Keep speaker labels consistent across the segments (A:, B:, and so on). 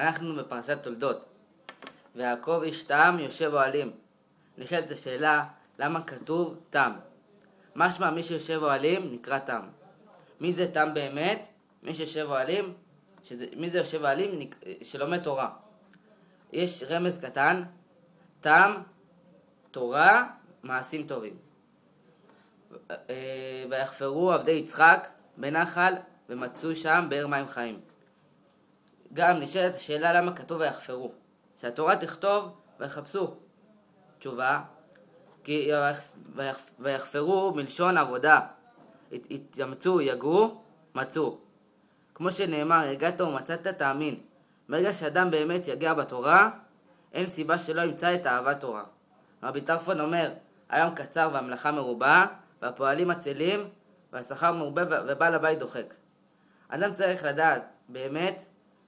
A: אנחנו בפרשת תולדות, ויעקב איש תם יושב אוהלים. נשאלת השאלה, למה כתוב תם? משמע מי שיושב אוהלים נקרא תם. מי זה תם באמת? מי שיושב אוהלים, מי זה יושב אוהלים? שלומד תורה. יש רמז קטן, תם, תורה, מעשים טובים. ויחפרו עבדי יצחק בנחל ומצאו שם באר מים חיים. גם נשאלת השאלה למה כתוב ויחפרו. שהתורה תכתוב ויחפשו. תשובה, כי ויחפרו מלשון עבודה. התאמצו, יגעו, מצאו. כמו שנאמר, הגעת ומצאת תאמין. ברגע שאדם באמת יגיע בתורה, אין סיבה שלא ימצא את אהבת תורה. רבי טרפון אומר, היום קצר והמלאכה מרובה, והפועלים עצלים, והשכר מרובה ובעל הבית דוחק. אדם צריך לדעת באמת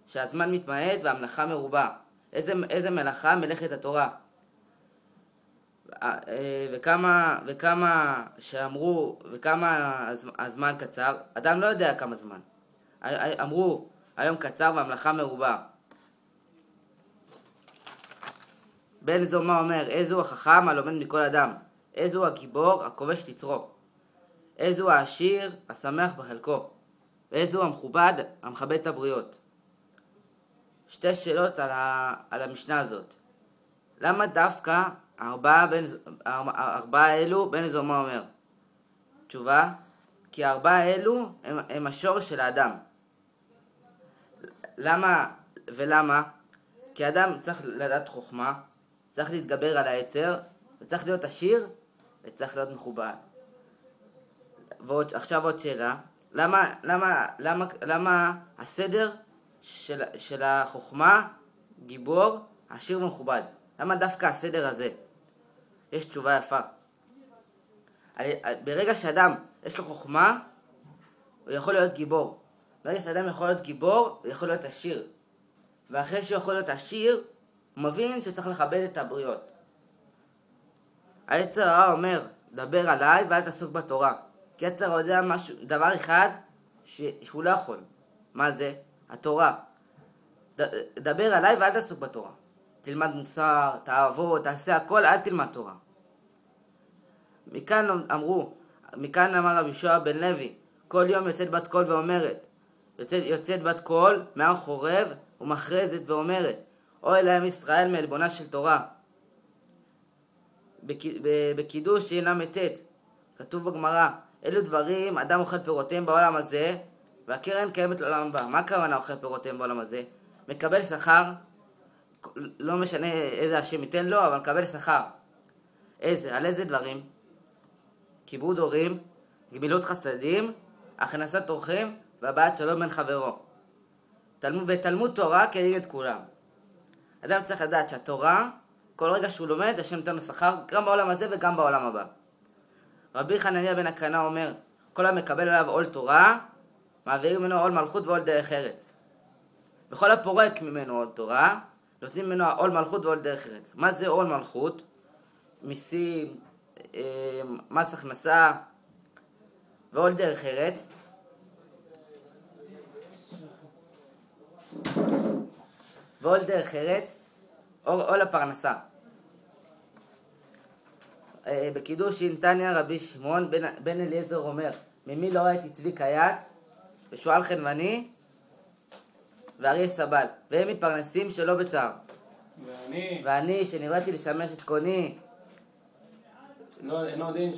A: שהזמן מתמעט והמלאכה מרובה. איזה מלאכה? מלאכת התורה. וכמה שאמרו, וכמה הזמן קצר, אדם לא יודע כמה זמן. אמרו, היום קצר והמלאכה מרובה. בן זומא אומר, איזו החכם הלומד מכל אדם, איזו הגיבור הכובש לצרו, איזו העשיר השמח בחלקו, ואיזו המכובד המכבד את הבריות. שתי שאלות על המשנה הזאת. למה דווקא ארבעה אלו בן זומא אומר? תשובה, כי ארבעה אלו הם השורש של האדם. למה? כי אדם צריך לדעת חוכמה, צריך להתגבר על היצר, וצריך להיות עשיר, וצריך להיות מכובד. עכשיו עוד שאלה, למה הסדר של החוכמה, גיבור, עשיר ומכובד? למה דווקא הסדר הזה? יש תשובה יפה. ברגע שאדם יש לו חוכמה, הוא יכול להיות גיבור. ברגע שאדם יכול להיות גיבור, הוא יכול להיות עשיר. ואחרי שהוא יכול להיות עשיר, הוא מבין שצריך לכבד את הבריות. היצר הרע אומר, דבר עליי ואל תעסוק בתורה. כי היצר יודע דבר אחד שהוא לא יכול. מה זה? התורה. דבר עליי ואל תעסוק בתורה. תלמד מוסר, תעבוד, תעשה הכל, אל תלמד תורה. מכאן אמר רבי יהושע בן לוי, כל יום יוצאת בת קול ואומרת, יוצאת בת קול מהר חורב ומכרזת ואומרת, אוי להם ישראל מעלבונה של תורה. בקידוש ל"ט כתוב בגמרא, אלו דברים אדם אוכל פירותיהם בעולם הזה והקרן קיימת לעולם הבא. מה הכוונה אוכל פירותיהם בעולם הזה? מקבל שכר, לא משנה איזה השם ייתן לו, אבל מקבל שכר. על איזה דברים? כיבוד הורים, גמילות חסדים, הכנסת אורחים והבעת שלום בין חברו. בתלמוד תורה כנגד כולם. אדם צריך לדעת שהתורה, כל רגע שהוא לומד, השם נותן לו שכר גם בעולם הזה וגם בעולם הבא. רבי חנניה בן הקנה אומר, כל המקבל עליו עול תורה, מעבירים ממנו עול מלכות ועול דרך ארץ. וכל הפורק ממנו עול תורה, נותנים ממנו עול מלכות ועול דרך ארץ. מה זה עול מלכות? מיסים, מס הכנסה ועול דרך ארץ. ועול דרך ארץ, עול הפרנסה. בקידוש תניא רבי שמעון בן אליעזר אומר, ממי לא ראיתי צבי קייץ ושועל חנווני ואריה סבל, והם מתפרנסים שלא בצער. ואני שנבראתי לשמש את קוני,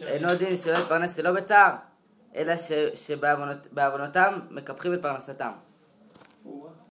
A: אינו דין שלא יתפרנס שלא בצער, אלא שבעוונותם מקפחים את פרנסתם.